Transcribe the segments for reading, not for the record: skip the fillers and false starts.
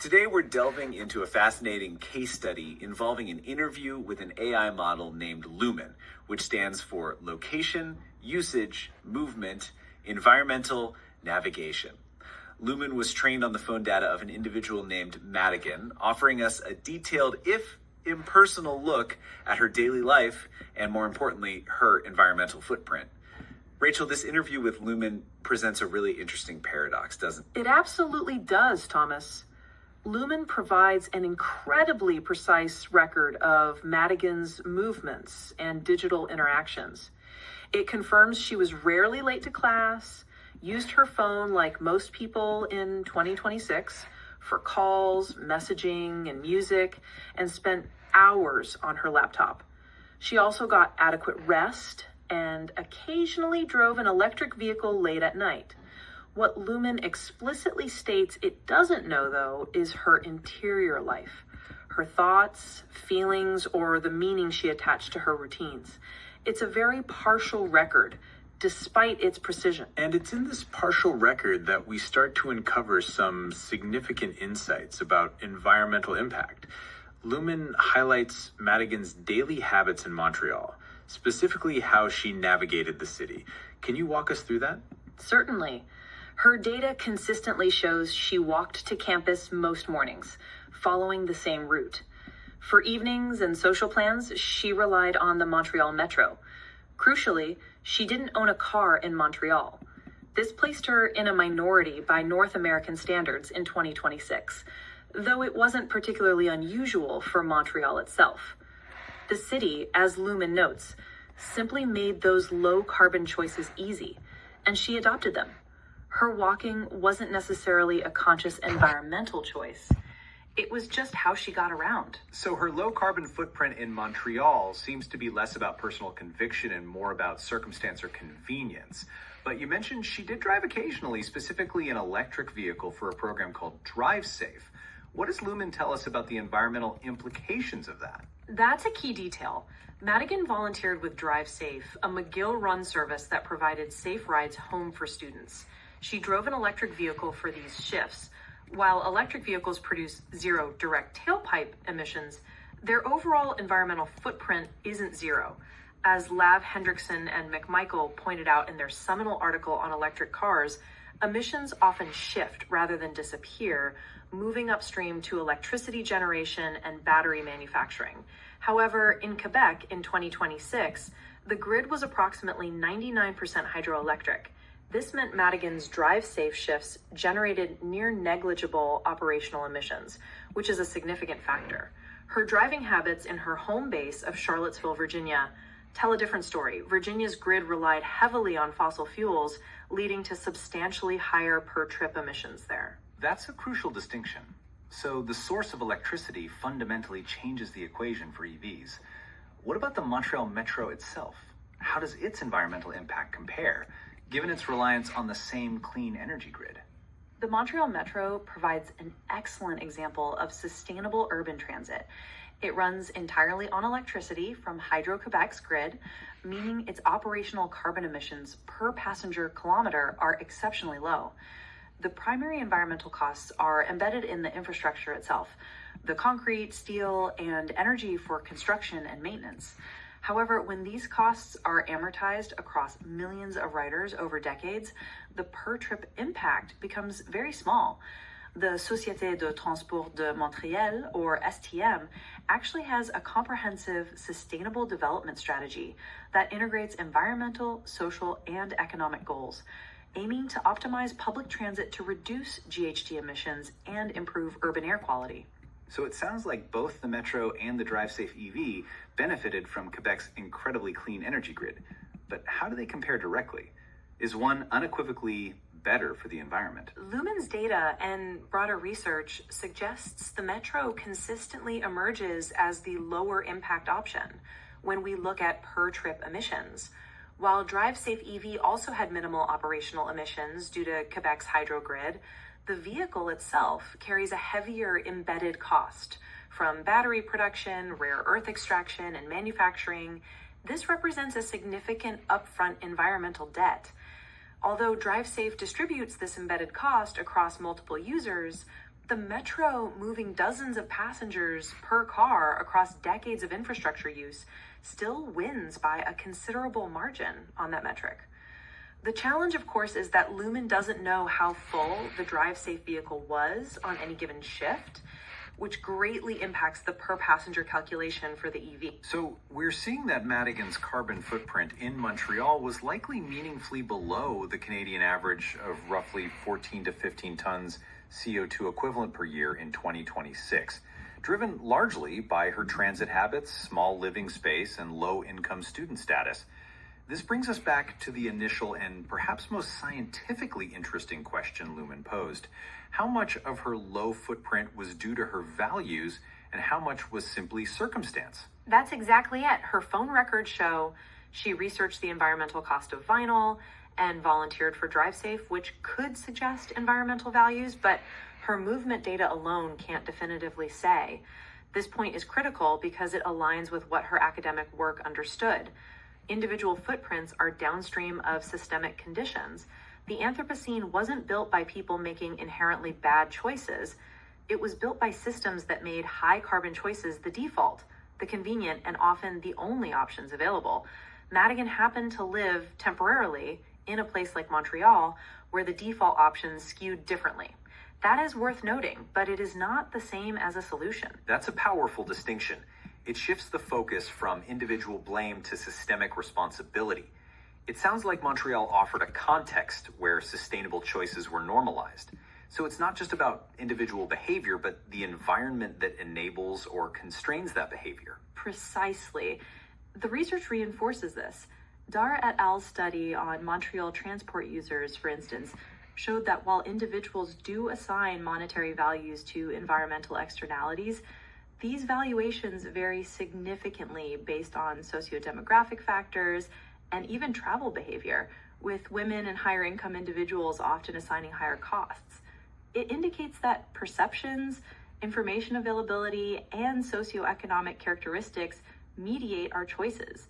Today, we're delving into a fascinating case study involving an interview with an AI model named L.U.M.E.N, which stands for Location, Usage, Movement, Environmental, Navigation. L.U.M.E.N was trained on the phone data of an individual named Madigan, offering us a detailed, if impersonal, look at her daily life and, more importantly, her environmental footprint. Rachel, this interview with L.U.M.E.N presents a really interesting paradox, doesn't it? It absolutely does, Thomas. L.U.M.E.N provides an incredibly precise record of Madigan's movements and digital interactions. It confirms she was rarely late to class, used her phone like most people in 2026 for calls, messaging, and music, and spent hours on her laptop. She also got adequate rest and occasionally drove an electric vehicle late at night. What L.U.M.E.N explicitly states it doesn't know, though, is her interior life, her thoughts, feelings, or the meaning she attached to her routines. It's a very partial record, despite its precision. And it's in this partial record that we start to uncover some significant insights about environmental impact. L.U.M.E.N highlights Madigan's daily habits in Montreal, specifically how she navigated the city. Can you walk us through that? Certainly. Her data consistently shows she walked to campus most mornings, following the same route. For evenings and social plans, she relied on the Montreal Metro. Crucially, she didn't own a car in Montreal. This placed her in a minority by North American standards in 2026, though it wasn't particularly unusual for Montreal itself. The city, as L.U.M.E.N notes, simply made those low-carbon choices easy, and she adopted them. Her walking wasn't necessarily a conscious environmental choice. It was just how she got around. So her low carbon footprint in Montreal seems to be less about personal conviction and more about circumstance or convenience. But you mentioned she did drive occasionally, specifically an electric vehicle for a program called Drive Safe. What does L.U.M.E.N tell us about the environmental implications of that? That's a key detail. Madigan volunteered with Drive Safe, a McGill-run service that provided safe rides home for students. She drove an electric vehicle for these shifts. While electric vehicles produce zero direct tailpipe emissions, their overall environmental footprint isn't zero. As Lav Hendrickson and McMichael pointed out in their seminal article on electric cars, emissions often shift rather than disappear, moving upstream to electricity generation and battery manufacturing. However, in Quebec in 2026, the grid was approximately 99% hydroelectric. This meant Madigan's Drive Safe shifts generated near negligible operational emissions, which is a significant factor. Her driving habits in her home base of Charlottesville, Virginia, tell a different story. Virginia's grid relied heavily on fossil fuels, leading to substantially higher per-trip emissions there. That's a crucial distinction. So the source of electricity fundamentally changes the equation for EVs. What about the Montreal Metro itself? How does its environmental impact compare, given its reliance on the same clean energy grid? The Montreal Metro provides an excellent example of sustainable urban transit. It runs entirely on electricity from Hydro-Quebec's grid, meaning its operational carbon emissions per passenger kilometer are exceptionally low. The primary environmental costs are embedded in the infrastructure itself, the concrete, steel, and energy for construction and maintenance. However, when these costs are amortized across millions of riders over decades, the per-trip impact becomes very small. The Société de Transport de Montréal, or STM, actually has a comprehensive sustainable development strategy that integrates environmental, social, and economic goals, aiming to optimize public transit to reduce GHG emissions and improve urban air quality. So it sounds like both the Metro and the Drive Safe EV benefited from Quebec's incredibly clean energy grid. But how do they compare directly? Is one unequivocally better for the environment? L.U.M.E.N's data and broader research suggests the Metro consistently emerges as the lower impact option when we look at per-trip emissions. While Drive Safe EV also had minimal operational emissions due to Quebec's hydro grid, the vehicle itself carries a heavier embedded cost from battery production, rare earth extraction, and manufacturing. This represents a significant upfront environmental debt. Although Drive Safe distributes this embedded cost across multiple users, The metro, moving dozens of passengers per car across decades of infrastructure use, still wins by a considerable margin on that metric. The challenge, of course, is that Lumen doesn't know how full the drive-safe vehicle was on any given shift, which greatly impacts the per-passenger calculation for the EV. So we're seeing that Madigan's carbon footprint in Montreal was likely meaningfully below the Canadian average of roughly 14 to 15 tons CO2 equivalent per year in 2026, driven largely by her transit habits, small living space, and low-income student status. This brings us back to the initial and perhaps most scientifically interesting question L.U.M.E.N posed. How much of her low footprint was due to her values and how much was simply circumstance? That's exactly it. Her phone records show she researched the environmental cost of vinyl and volunteered for DriveSafe, which could suggest environmental values, but her movement data alone can't definitively say. This point is critical because it aligns with what her academic work understood. Individual footprints are downstream of systemic conditions. The Anthropocene wasn't built by people making inherently bad choices. It was built by systems that made high carbon choices the default, the convenient, and often the only options available. Madigan happened to live temporarily in a place like Montreal, where the default options skewed differently. That is worth noting, but it is not the same as a solution. That's a powerful distinction. It shifts the focus from individual blame to systemic responsibility. It sounds like Montreal offered a context where sustainable choices were normalized. So it's not just about individual behavior, but the environment that enables or constrains that behavior. Precisely. The research reinforces this. Dar et al.'s study on Montreal transport users, for instance, showed that while individuals do assign monetary values to environmental externalities, these valuations vary significantly based on sociodemographic factors and even travel behavior, with women and higher income individuals often assigning higher costs. It indicates that perceptions, information availability, and socioeconomic characteristics mediate our choices.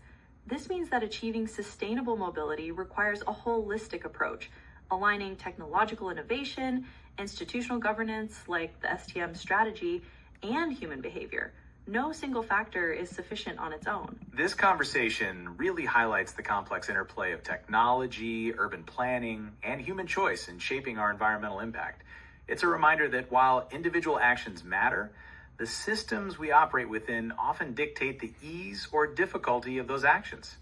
This means that achieving sustainable mobility requires a holistic approach, aligning technological innovation, institutional governance like the STM strategy, and human behavior. No single factor is sufficient on its own. This conversation really highlights the complex interplay of technology, urban planning, and human choice in shaping our environmental impact. It's a reminder that while individual actions matter, the systems we operate within often dictate the ease or difficulty of those actions.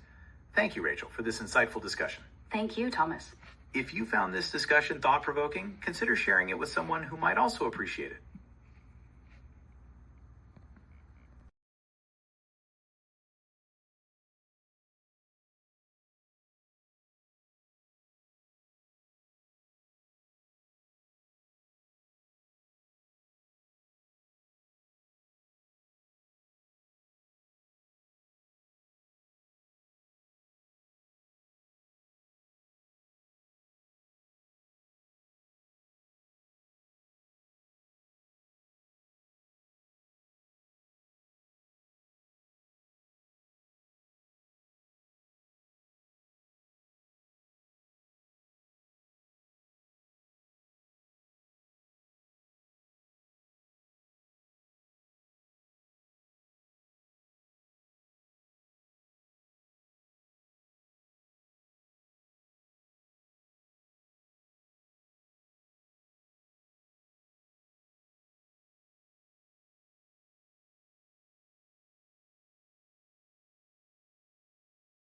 Thank you, Rachel, for this insightful discussion. Thank you, Thomas. If you found this discussion thought-provoking, consider sharing it with someone who might also appreciate it.